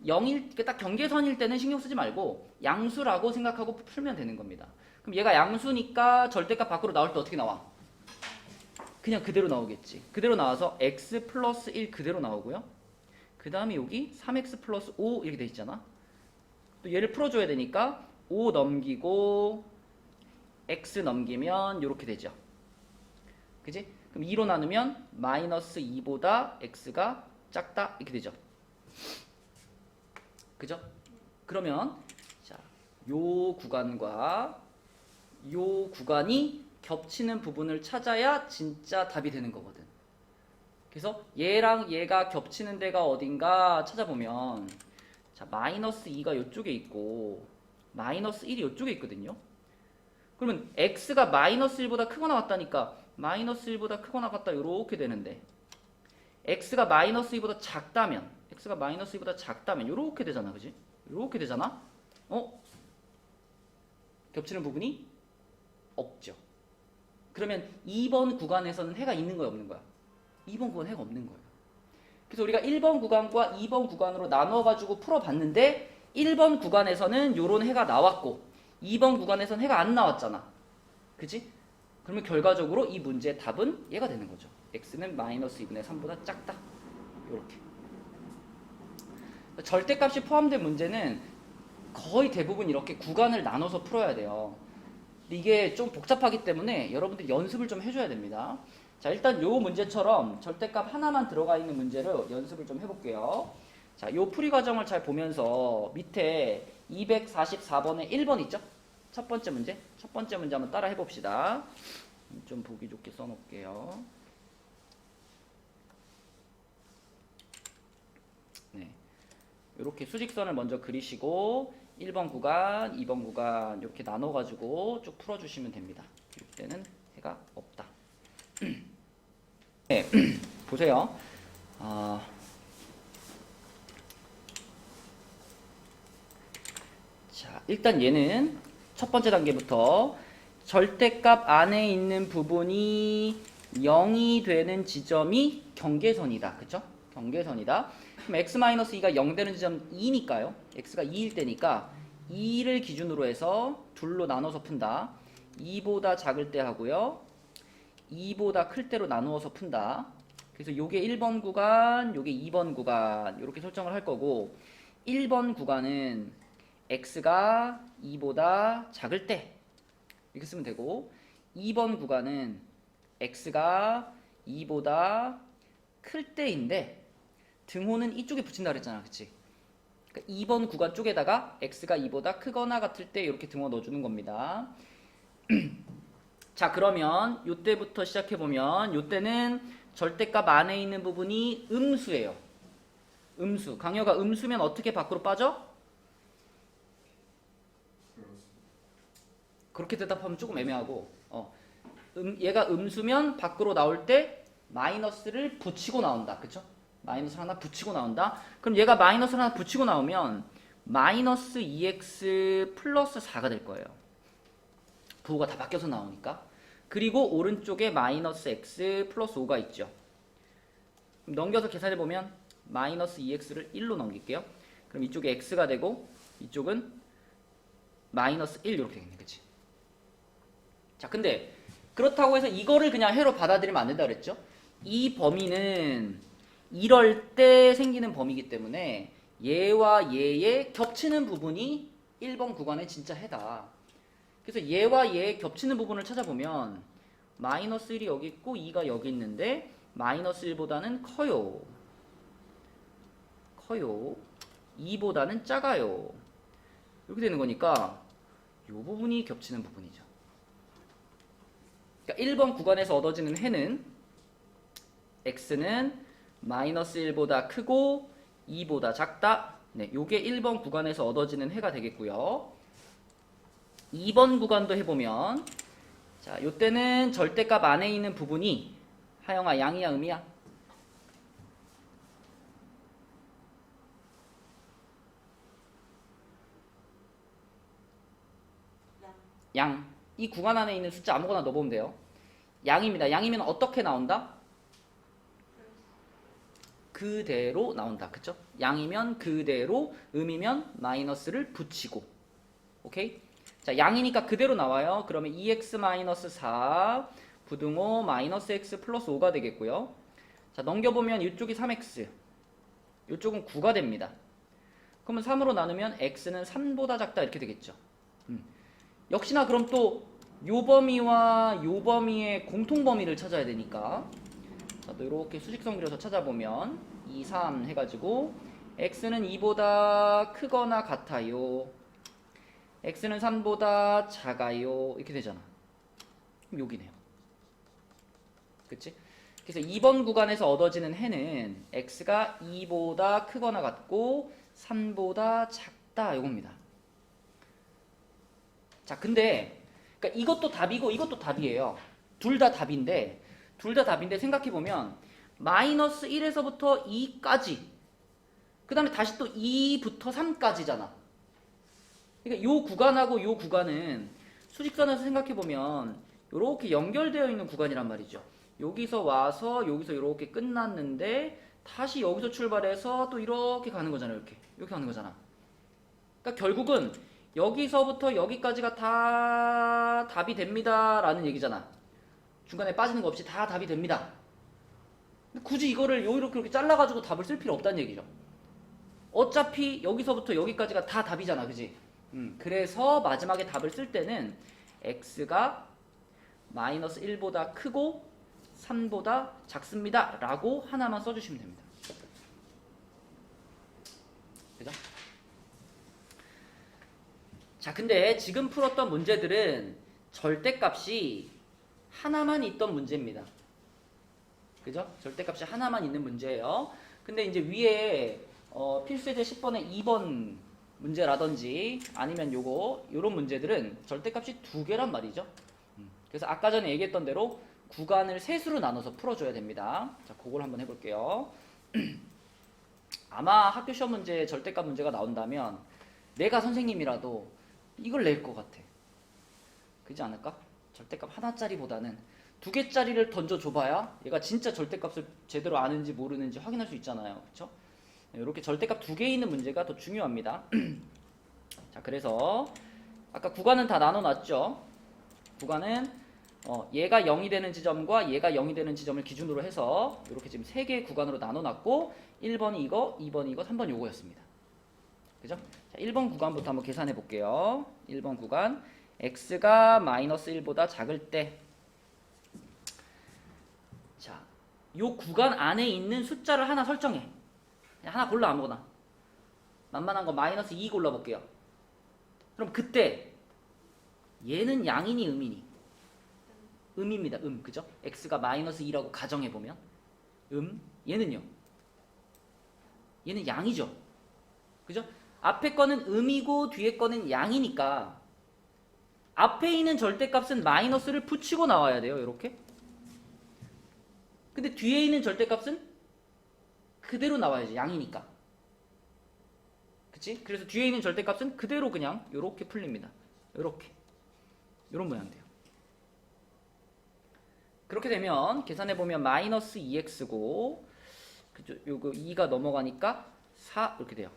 0일, 딱 경계선일 때는 신경 쓰지 말고 양수라고 생각하고 풀면 되는 겁니다. 그럼 얘가 양수니까 절대값 밖으로 나올 때 어떻게 나와? 그냥 그대로 나오겠지. 그대로 나와서 x 플러스 1 그대로 나오고요. 그 다음에 여기 3x 플러스 5 이렇게 돼 있잖아. 또 얘를 풀어줘야 되니까 5 넘기고 x 넘기면 이렇게 되죠. 그지? 그럼 2로 나누면 마이너스 2보다 x가 작다 이렇게 되죠. 그죠? 그러면 자, 요 구간과 요 구간이 겹치는 부분을 찾아야 진짜 답이 되는 거거든. 그래서 얘랑 얘가 겹치는 데가 어딘가 찾아보면 자 마이너스 2가 이쪽에 있고 마이너스 1이 이쪽에 있거든요. 그러면 x가 마이너스 1보다 크거나 같다니까 마이너스 1보다 크거나 같다 이렇게 되는데 x가 마이너스 2보다 작다면 x가 마이너스 2보다 작다면 이렇게 되잖아. 그지? 이렇게 되잖아. 겹치는 부분이 없죠. 그러면 2번 구간에서는 해가 있는 거야 없는 거야? 2번 구간 해가 없는 거예요. 그래서 우리가 1번 구간과 2번 구간으로 나눠가지고 풀어봤는데 1번 구간에서는 요런 해가 나왔고 2번 구간에서는 해가 안 나왔잖아. 그지? 그러면 결과적으로 이 문제의 답은 얘가 되는 거죠. x는 마이너스 2분의 3보다 작다. 요렇게. 절대값이 포함된 문제는 거의 대부분 이렇게 구간을 나눠서 풀어야 돼요. 근데 이게 좀 복잡하기 때문에 여러분들 연습을 좀 해줘야 됩니다. 자, 일단 요 문제처럼 절대값 하나만 들어가 있는 문제를 연습을 좀 해볼게요. 자, 요 풀이 과정을 잘 보면서 밑에 244번에 1번 있죠? 첫 번째 문제. 첫 번째 문제 한번 따라 해봅시다. 좀 보기 좋게 써놓을게요. 네. 이렇게 수직선을 먼저 그리시고 1번 구간, 2번 구간 이렇게 나눠가지고 쭉 풀어주시면 됩니다. 이때는 해가 없다. 네, 보세요. 자, 일단 얘는 첫 번째 단계부터 절대값 안에 있는 부분이 0이 되는 지점이 경계선이다. 그쵸? 경계선이다. 그럼 x-2가 0 되는 지점 2니까요. x가 2일 때니까 2를 기준으로 해서 둘로 나눠서 푼다. 2보다 작을 때 하고요. 2보다 클 때로 나누어서 푼다. 그래서 요게 1번 구간, 요게 2번 구간 이렇게 설정을 할 거고 1번 구간은 x가 2보다 작을 때 이렇게 쓰면 되고 2번 구간은 x가 2보다 클 때인데 등호는 이쪽에 붙인다 그랬잖아. 그치? 그러니까 2번 구간 쪽에다가 x가 2보다 크거나 같을 때 이렇게 등호 넣어주는 겁니다. 자, 그러면 요때부터 시작해보면 요때는 절대값 안에 있는 부분이 음수예요. 음수. 강여가 음수면 어떻게 밖으로 빠져? 그렇게 대답하면 조금 애매하고 얘가 음수면 밖으로 나올 때 마이너스를 붙이고 나온다. 그쵸? 마이너스를 하나 붙이고 나온다. 그럼 얘가 마이너스를 하나 붙이고 나오면 마이너스 2x 플러스 4가 될 거예요. 부호가 다 바뀌어서 나오니까. 그리고 오른쪽에 마이너스 x 플러스 5가 있죠. 넘겨서 계산해보면 마이너스 2x를 1로 넘길게요. 그럼 이쪽에 x가 되고 이쪽은 마이너스 1 이렇게 되겠네. 그치? 자, 근데 그렇다고 해서 이거를 그냥 해로 받아들이면 안 된다 그랬죠? 이 범위는 이럴 때 생기는 범위이기 때문에 얘와 얘의 겹치는 부분이 1번 구간의 진짜 해다. 그래서 얘와 얘의 겹치는 부분을 찾아보면 마이너스 1이 여기 있고 2가 여기 있는데 마이너스 1보다는 커요. 2보다는 작아요. 이렇게 되는 거니까 이 부분이 겹치는 부분이죠. 그러니까 1번 구간에서 얻어지는 해는 x는 마이너스 1보다 크고 2보다 작다. 네, 요게 1번 구간에서 얻어지는 해가 되겠고요. 2번 구간도 해보면 자, 요때는 절대값 안에 있는 부분이 하영아 양이야 음이야? 양. 이 구간 안에 있는 숫자 아무거나 넣어보면 돼요. 양입니다. 양이면 어떻게 나온다? 그대로 나온다. 그쵸? 양이면 그대로, 음이면 마이너스를 붙이고. 오케이? 자, 양이니까 그대로 나와요. 그러면 2x-4 부등호 마이너스 x 플러스 5가 되겠고요. 자, 넘겨보면 이쪽이 3x, 이쪽은 9가 됩니다. 그러면 3으로 나누면 x는 3보다 작다 이렇게 되겠죠. 역시나 그럼 또 요 범위와 요 범위의 공통 범위를 찾아야 되니까 자, 또 이렇게 수직선 그려서 찾아보면 2, 3 해가지고 x는 2보다 크거나 같아요. x는 3보다 작아요. 이렇게 되잖아. 그럼 여기네요. 그치? 그래서 2번 구간에서 얻어지는 해는 x가 2보다 크거나 같고 3보다 작다 이겁니다. 자, 근데 그러니까 이것도 답이고 이것도 답이에요. 둘 다 답인데 생각해 보면 마이너스 1에서부터 2까지 그 다음에 다시 또 2부터 3까지잖아. 그러니까 요 구간하고 요 구간은 수직선에서 생각해 보면 이렇게 연결되어 있는 구간이란 말이죠. 여기서 와서 여기서 이렇게 끝났는데 다시 여기서 출발해서 또 이렇게 가는 거잖아요. 이렇게 가는 거잖아. 그러니까 결국은 여기서부터 여기까지가 다 답이 됩니다 라는 얘기잖아. 중간에 빠지는 거 없이 다 답이 됩니다. 근데 굳이 이거를 이렇게 잘라가지고 답을 쓸 필요 없다는 얘기죠. 어차피 여기서부터 여기까지가 다 답이잖아, 그지? 그래서 마지막에 답을 쓸 때는 x가 마이너스 1보다 크고 3보다 작습니다 라고 하나만 써주시면 됩니다. 그죠? 자, 근데 지금 풀었던 문제들은 절대값이 하나만 있던 문제입니다. 그죠? 절대값이 하나만 있는 문제예요. 근데 이제 위에 필수예제 10번의 2번 문제라든지 아니면 요런 문제들은 절대값이 2개란 말이죠. 그래서 아까 전에 얘기했던 대로 구간을 셋으로 나눠서 풀어줘야 됩니다. 자, 그걸 한번 해볼게요. 아마 학교 시험 문제에 절대값 문제가 나온다면 내가 선생님이라도 이걸 낼 것 같아. 그렇지 않을까? 절대값 하나짜리보다는 2개짜리를 던져줘봐야 얘가 진짜 절대값을 제대로 아는지 모르는지 확인할 수 있잖아요. 그쵸? 이렇게 절대값 2개 있는 문제가 더 중요합니다. 자, 그래서 아까 구간은 다 나눠놨죠. 구간은 얘가 0이 되는 지점과 얘가 0이 되는 지점을 기준으로 해서 이렇게 지금 3개의 구간으로 나눠놨고 1번이 이거, 2번이 이거, 3번이 요거였습니다. 그죠? 자, 1번 구간부터 한번 계산해 볼게요. 1번 구간 x가 마이너스 1보다 작을 때 자, 요 구간 안에 있는 숫자를 하나 설정해. 그냥 하나 골라 아무거나. 만만한 거 마이너스 2 골라볼게요. 그럼 그때 얘는 양이니 음이니? 음입니다. 그죠? x가 마이너스 2라고 가정해보면 얘는요? 얘는 양이죠. 그죠? 앞에 거는 음이고 뒤에 거는 양이니까 앞에 있는 절대값은 마이너스를 붙이고 나와야 돼요. 이렇게. 근데 뒤에 있는 절대값은 그대로 나와야지. 양이니까. 그치? 그래서 뒤에 있는 절대값은 그대로 그냥 이렇게 풀립니다. 이렇게. 이런 모양 돼요. 그렇게 되면 계산해보면 마이너스 2x고 그죠? 요거 2가 넘어가니까 4 이렇게 돼요.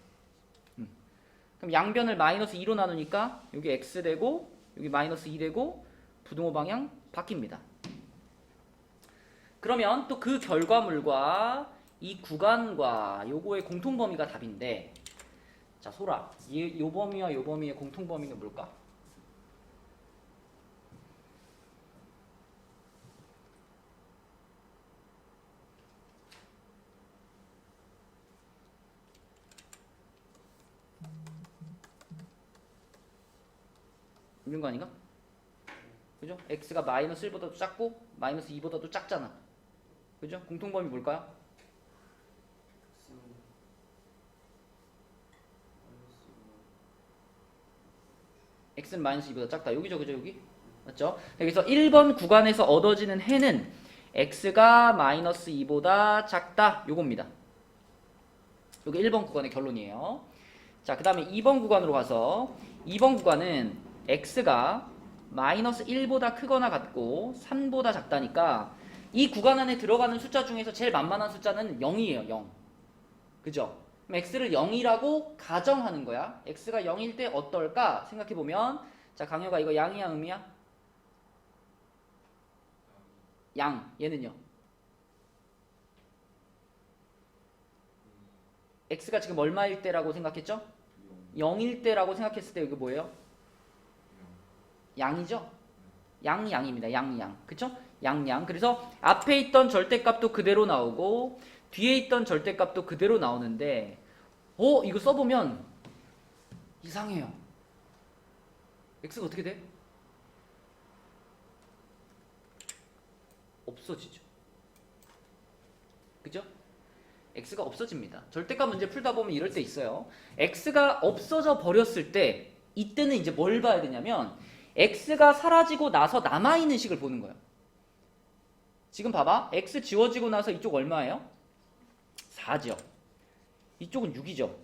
그럼 양변을 마이너스 2로 나누니까 여기 x 되고 여기 마이너스 2 되고 부등호 방향 바뀝니다. 그러면 또 그 결과물과 이 구간과 요거의 공통범위가 답인데 자, 소라 요 범위와 요 범위의 공통범위는 뭘까? 있는 거 아닌가? 그죠? x가 마이너스 1보다도 작고 마이너스 2보다도 작잖아. 그죠? 공통범위 뭘까요? x는 마이너스 2보다 작다. 여기죠, 그죠, 여기? 맞죠? 여기서 1번 구간에서 얻어지는 해는 x가 마이너스 2보다 작다. 요겁니다. 요게 1번 구간의 결론이에요. 자, 그 다음에 2번 구간으로 가서 2번 구간은 x가 마이너스 1보다 크거나 같고 3보다 작다니까 이 구간 안에 들어가는 숫자 중에서 제일 만만한 숫자는 0이에요. 0. 그죠? 그럼 x를 0이라고 가정하는 거야. x가 0일 때 어떨까 생각해보면 자, 강효가 이거 양이야 음이야? 양. 얘는요? x가 지금 얼마일 때라고 생각했죠? 0일 때라고 생각했을 때 이거 뭐예요? 양이죠? 양입니다. 양. 그쵸? 양. 그래서 앞에 있던 절대값도 그대로 나오고 뒤에 있던 절대값도 그대로 나오는데 이거 써보면 이상해요. x가 어떻게 돼? 없어지죠. 그죠? x가 없어집니다. 절대값 문제 풀다 보면 이럴 때 있어요. x가 없어져 버렸을 때 이때는 이제 뭘 봐야 되냐면 x가 사라지고 나서 남아있는 식을 보는 거예요. 지금 봐봐. x 지워지고 나서 이쪽 얼마예요? 4죠. 이쪽은 6이죠.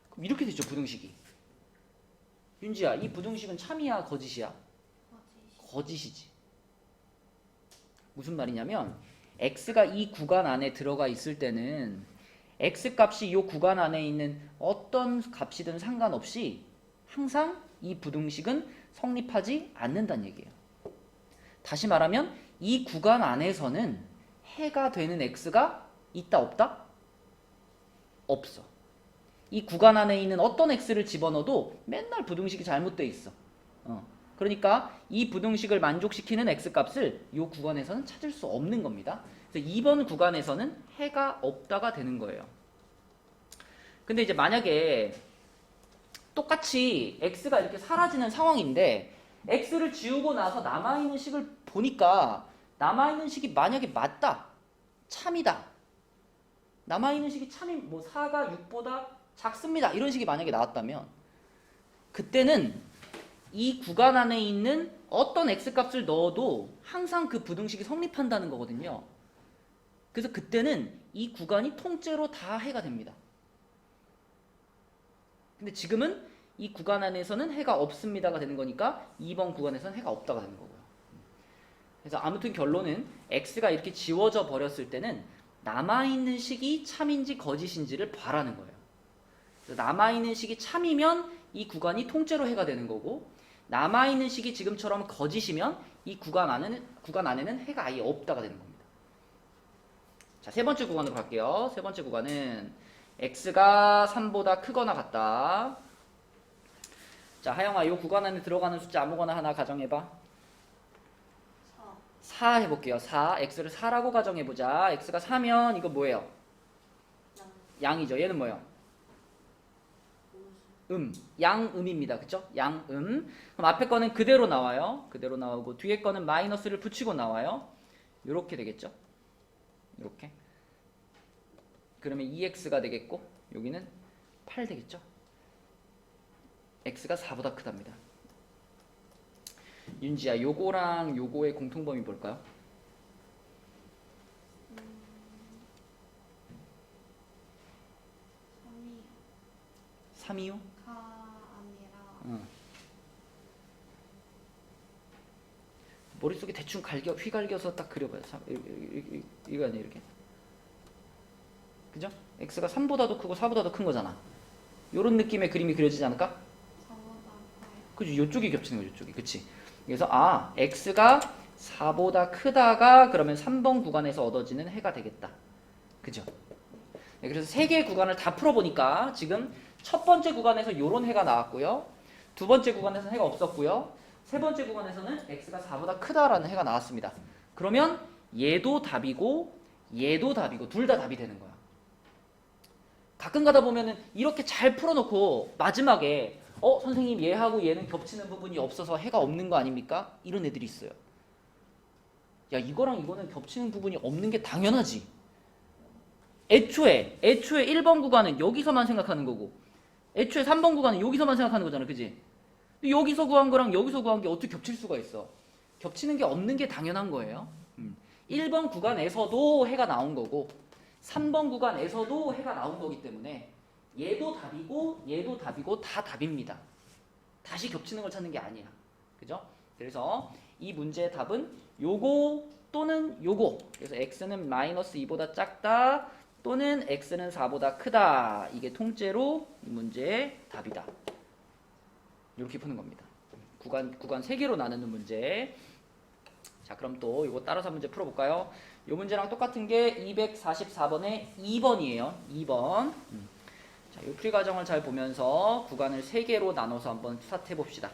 그럼 이렇게 되죠, 부등식이. 윤지야, 이 부등식은 참이야, 거짓이야? 거짓이지. 무슨 말이냐면 x가 이 구간 안에 들어가 있을 때는 x 값이 이 구간 안에 있는 어떤 값이든 상관없이 항상 이 부등식은 성립하지 않는다는 얘기예요. 다시 말하면 이 구간 안에서는 해가 되는 x가 있다 없다? 없어. 이 구간 안에 있는 어떤 x를 집어넣어도 맨날 부등식이 잘못돼 있어. 그러니까 이 부등식을 만족시키는 x값을 이 구간에서는 찾을 수 없는 겁니다. 그래서 2번 구간에서는 해가 없다가 되는 거예요. 근데 이제 만약에 똑같이 x가 이렇게 사라지는 상황인데 x를 지우고 나서 남아있는 식을 보니까 남아있는 식이 만약에 맞다, 참이다, 남아있는 식이 참이 뭐 4가 6보다 작습니다, 이런 식이 만약에 나왔다면 그때는 이 구간 안에 있는 어떤 x값을 넣어도 항상 그 부등식이 성립한다는 거거든요. 그래서 그때는 이 구간이 통째로 다 해가 됩니다. 근데 지금은 이 구간 안에서는 해가 없습니다가 되는 거니까 2번 구간에서는 해가 없다가 되는 거고요. 그래서 아무튼 결론은 x가 이렇게 지워져 버렸을 때는 남아있는 식이 참인지 거짓인지를 봐라는 거예요. 그래서 남아있는 식이 참이면 이 구간이 통째로 해가 되는 거고, 남아있는 식이 지금처럼 거짓이면 이 구간 안에는 해가 아예 없다가 되는 겁니다. 자, 세 번째 구간으로 갈게요. 세 번째 구간은 x가 3보다 크거나 같다. 자, 하영아, 이 구간 안에 들어가는 숫자 아무거나 하나 가정해봐. 4 해볼게요. 4. x를 4라고 가정해보자. x가 4면 이거 뭐예요? 양이죠. 얘는 뭐예요? 양음입니다. 그쵸? 양음. 그럼 앞에 거는 그대로 나와요. 그대로 나오고 뒤에 거는 마이너스를 붙이고 나와요. 요렇게 되겠죠? 요렇게. 그러면 2x가 되겠고 여기는 8 되겠죠? x가 4보다 크답니다. 윤지야, 요거랑 요거의 공통점이 뭘까요? 3이요? 가 아니라 머릿속에 대충 휘갈겨서 딱 그려봐요. 이거 아니에요, 이렇게. 그죠? x가 3보다도 크고 4보다도 큰 거잖아. 요런 느낌의 그림이 그려지지 않을까? 4보다 커요. 그죠? 요쪽이 겹치는 거죠, 요쪽이. 그치? 그래서 x가 4보다 크다가 그러면 3번 구간에서 얻어지는 해가 되겠다. 그죠? 네, 그래서 세 개의 구간을 다 풀어보니까 지금 첫 번째 구간에서 요런 해가 나왔고요. 두 번째 구간에서는 해가 없었고요. 세 번째 구간에서는 x가 4보다 크다라는 해가 나왔습니다. 그러면 얘도 답이고 얘도 답이고 둘 다 답이 되는 거야. 가끔 가다 보면은 이렇게 잘 풀어놓고 마지막에 선생님 얘하고 얘는 겹치는 부분이 없어서 해가 없는 거 아닙니까? 이런 애들이 있어요. 야, 이거랑 이거는 겹치는 부분이 없는 게 당연하지. 애초에 1번 구간은 여기서만 생각하는 거고 애초에 3번 구간은 여기서만 생각하는 거잖아. 그지? 여기서 구한 거랑 여기서 구한 게 어떻게 겹칠 수가 있어? 겹치는 게 없는 게 당연한 거예요. 1번 구간에서도 해가 나온 거고 3번 구간에서도 해가 나온 거기 때문에 얘도 답이고 얘도 답이고 다 답입니다. 다시 겹치는 걸 찾는 게 아니야. 그죠? 그래서 이 문제의 답은 요거 또는 요거. 그래서 x는 마이너스 2보다 작다 또는 x는 4보다 크다. 이게 통째로 이 문제의 답이다. 이렇게 푸는 겁니다. 구간 3개로 나누는 문제. 자, 그럼 또 이거 따라서 문제 풀어볼까요? 이 문제랑 똑같은 게 244번의 2번이에요. 2번. 자, 이 풀이 과정을 잘 보면서 구간을 3개로 나눠서 한번 스타트 해봅시다.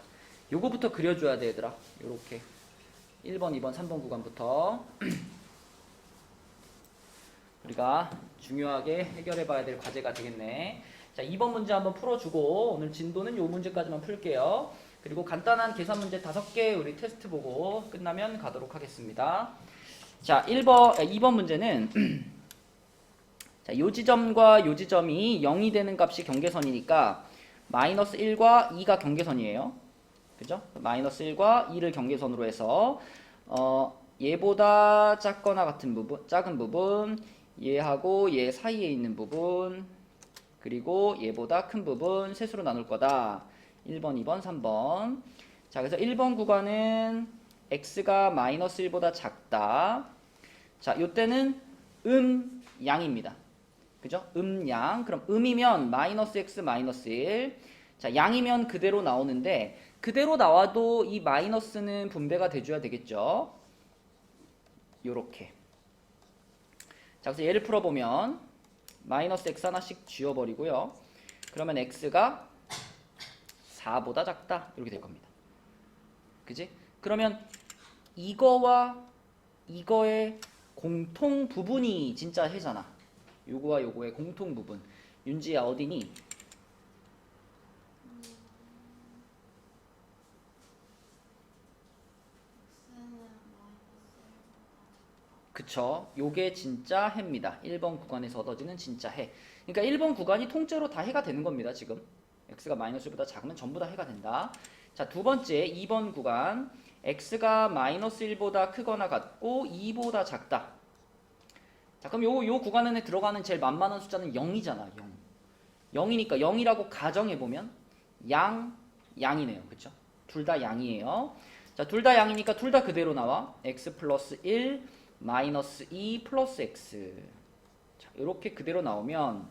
요거부터 그려줘야 돼, 얘들아. 요렇게 1번, 2번, 3번 구간부터 우리가 중요하게 해결해 봐야 될 과제가 되겠네. 자, 2번 문제 한번 풀어주고 오늘 진도는 요 문제까지만 풀게요. 그리고 간단한 계산 문제 5개 우리 테스트 보고 끝나면 가도록 하겠습니다. 자, 2번 문제는 자, 요 지점과 요 지점이 0이 되는 값이 경계선이니까 마이너스 1과 2가 경계선이에요. 그죠? 마이너스 1과 2를 경계선으로 해서 얘보다 작거나 같은 부분, 작은 부분, 얘하고 얘 사이에 있는 부분, 그리고 얘보다 큰 부분 셋으로 나눌 거다. 1번, 2번, 3번. 자, 그래서 1번 구간은 x가 마이너스 1보다 작다. 자, 요때는 양입니다. 그죠? 양. 그럼 음이면 마이너스 x 마이너스 1. 자, 양이면 그대로 나오는데 그대로 나와도 이 마이너스는 분배가 돼줘야 되겠죠? 요렇게. 자, 그래서 얘를 풀어보면 마이너스 x 하나씩 지워버리고요. 그러면 x가 4보다 작다. 이렇게 될 겁니다. 그지? 그러면 이거와 이거의 공통 부분이 진짜 해잖아. 요거와 요거의 공통 부분. 윤지야 어디니? x는 마이너스 1보다 그쵸. 요게 진짜 해입니다. 1번 구간에서 얻어지는 진짜 해. 그러니까 1번 구간이 통째로 다 해가 되는 겁니다. 지금. x가 마이너스 1보다 작으면 전부 다 해가 된다. 자, 두 번째 2번 구간. x가 마이너스 1보다 크거나 같고 2보다 작다. 자, 그럼 요 구간에 들어가는 제일 만만한 숫자는 0이잖아. 0. 0이니까 0이라고 가정해보면 양이네요. 그쵸? 둘 다 양이에요. 자, 둘 다 양이니까 둘 다 그대로 나와. x 플러스 1 마이너스 2 플러스 x. 자, 이렇게 그대로 나오면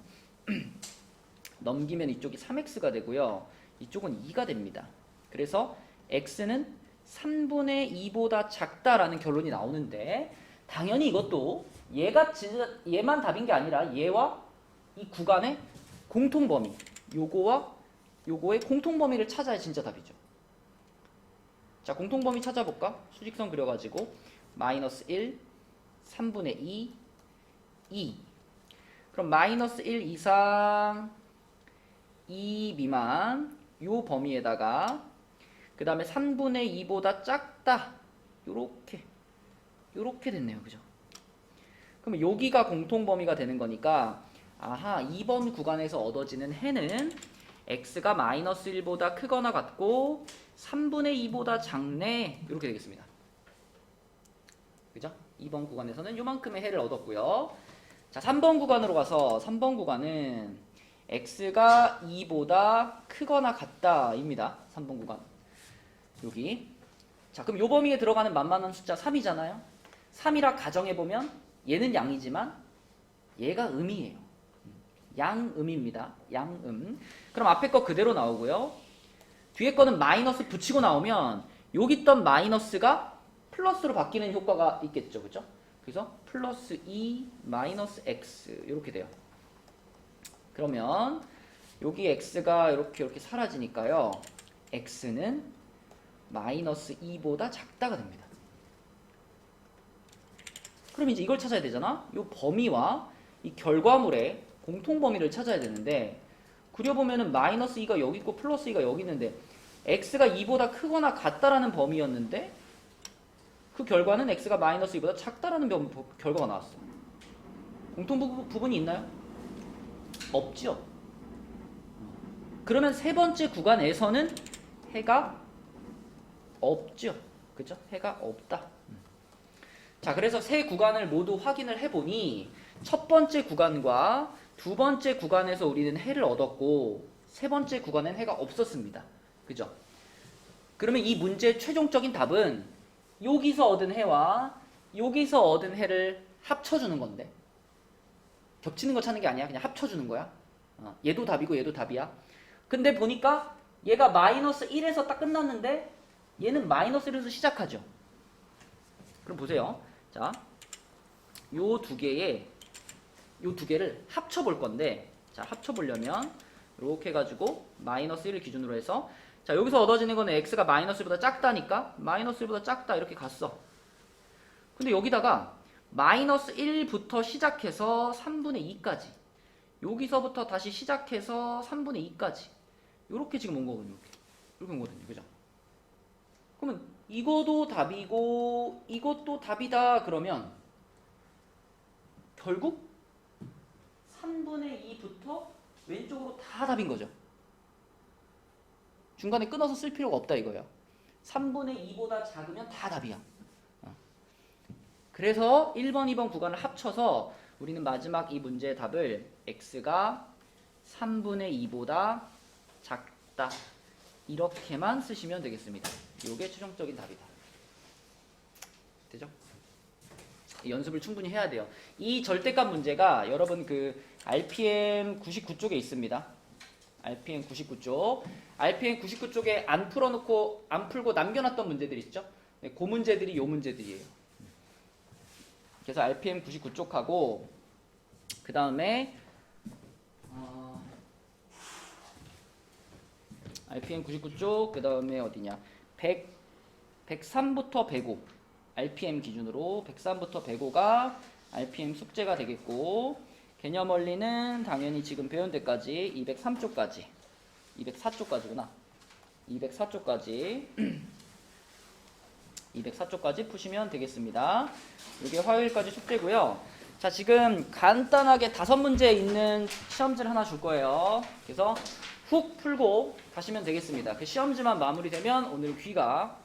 넘기면 이쪽이 3x가 되고요. 이쪽은 2가 됩니다. 그래서 x는 3분의 2보다 작다라는 결론이 나오는데 당연히 이것도 얘가 진짜 얘만 답인 게 아니라 얘와 이 구간의 공통범위, 요거와 요거의 공통범위를 찾아야 진짜 답이죠. 자, 공통범위 찾아볼까? 수직선 그려가지고 마이너스 1, 3분의 2, 2. 그럼 마이너스 1 이상 2 미만 요 범위에다가 그 다음에 3분의 2보다 작다. 요렇게 됐네요. 그죠? 그럼 여기가 공통범위가 되는 거니까 아하, 2번 구간에서 얻어지는 해는 x가 마이너스 1보다 크거나 같고 3분의 2보다 작네. 이렇게 되겠습니다. 그죠? 2번 구간에서는 요만큼의 해를 얻었고요. 자, 3번 구간으로 가서 3번 구간은 x가 2보다 크거나 같다입니다. 3번 구간. 여기. 자, 그럼 요 범위에 들어가는 만만한 숫자 3이잖아요. 3이라 가정해보면 얘는 양이지만 얘가 음이에요. 양음입니다. 양음. 그럼 앞에 거 그대로 나오고요. 뒤에 거는 마이너스 붙이고 나오면 여기 있던 마이너스가 플러스로 바뀌는 효과가 있겠죠. 그죠? 그래서 플러스 2 마이너스 x 이렇게 돼요. 그러면 여기 x가 이렇게 사라지니까요. x는 마이너스 2보다 작다가 됩니다. 그럼 이제 이걸 찾아야 되잖아. 이 범위와 이 결과물의 공통범위를 찾아야 되는데 그려보면은 마이너스 2가 여기 있고 플러스 2가 여기 있는데 x가 2보다 크거나 같다라는 범위였는데 그 결과는 x가 마이너스 2보다 작다라는 결과가 나왔어. 공통 부분이 있나요? 없죠. 그러면 세 번째 구간에서는 해가 없죠. 그죠? 해가 없다. 자, 그래서 세 구간을 모두 확인을 해보니 첫 번째 구간과 두 번째 구간에서 우리는 해를 얻었고 세 번째 구간엔 해가 없었습니다. 그죠? 그러면 이 문제의 최종적인 답은 여기서 얻은 해와 여기서 얻은 해를 합쳐주는 건데 겹치는 거 찾는 게 아니야. 그냥 합쳐주는 거야. 얘도 답이고 얘도 답이야. 근데 보니까 얘가 마이너스 1에서 딱 끝났는데 얘는 마이너스 1에서 시작하죠. 그럼 보세요. 자, 요 두 개를 합쳐볼 건데 자, 합쳐보려면 이렇게 해가지고 마이너스 1을 기준으로 해서 자, 여기서 얻어지는 거는 x가 마이너스 1보다 작다니까 마이너스 1보다 작다 이렇게 갔어. 근데 여기다가 마이너스 1부터 시작해서 3분의 2까지 여기서부터 다시 시작해서 3분의 2까지 이렇게 지금 온 거거든요. 이렇게 온 거거든요. 그죠? 그러면 이것도 답이고 이것도 답이다 그러면 결국 3분의 2부터 왼쪽으로 다 답인 거죠. 중간에 끊어서 쓸 필요가 없다 이거예요. 3분의 2보다 작으면 다 답이야. 그래서 1번, 2번 구간을 합쳐서 우리는 마지막 이 문제의 답을 x가 3분의 2보다 작다 이렇게만 쓰시면 되겠습니다. 이게 최종적인 답이다. 되죠? 연습을 충분히 해야 돼요. 이 절대값 문제가 여러분 그 RPM 99쪽에 있습니다. RPM 99쪽. RPM 99쪽에 안 풀어놓고 안 풀고 남겨놨던 문제들 있죠? 네, 그 문제들이 요 문제들이에요. 그래서 RPM 99쪽하고 그 다음에 RPM 99쪽 그 다음에 어디냐 103부터 105 RPM 기준으로 103부터 105가 RPM 숙제가 되겠고 개념 원리는 당연히 지금 배운 데까지 203쪽까지 204쪽까지구나 204쪽까지 204쪽까지 푸시면 되겠습니다. 이게 화요일까지 숙제고요. 자, 지금 간단하게 5문제 있는 시험지를 하나 줄 거예요. 그래서 훅 풀고 가시면 되겠습니다. 그 시험지만 마무리되면 오늘 귀가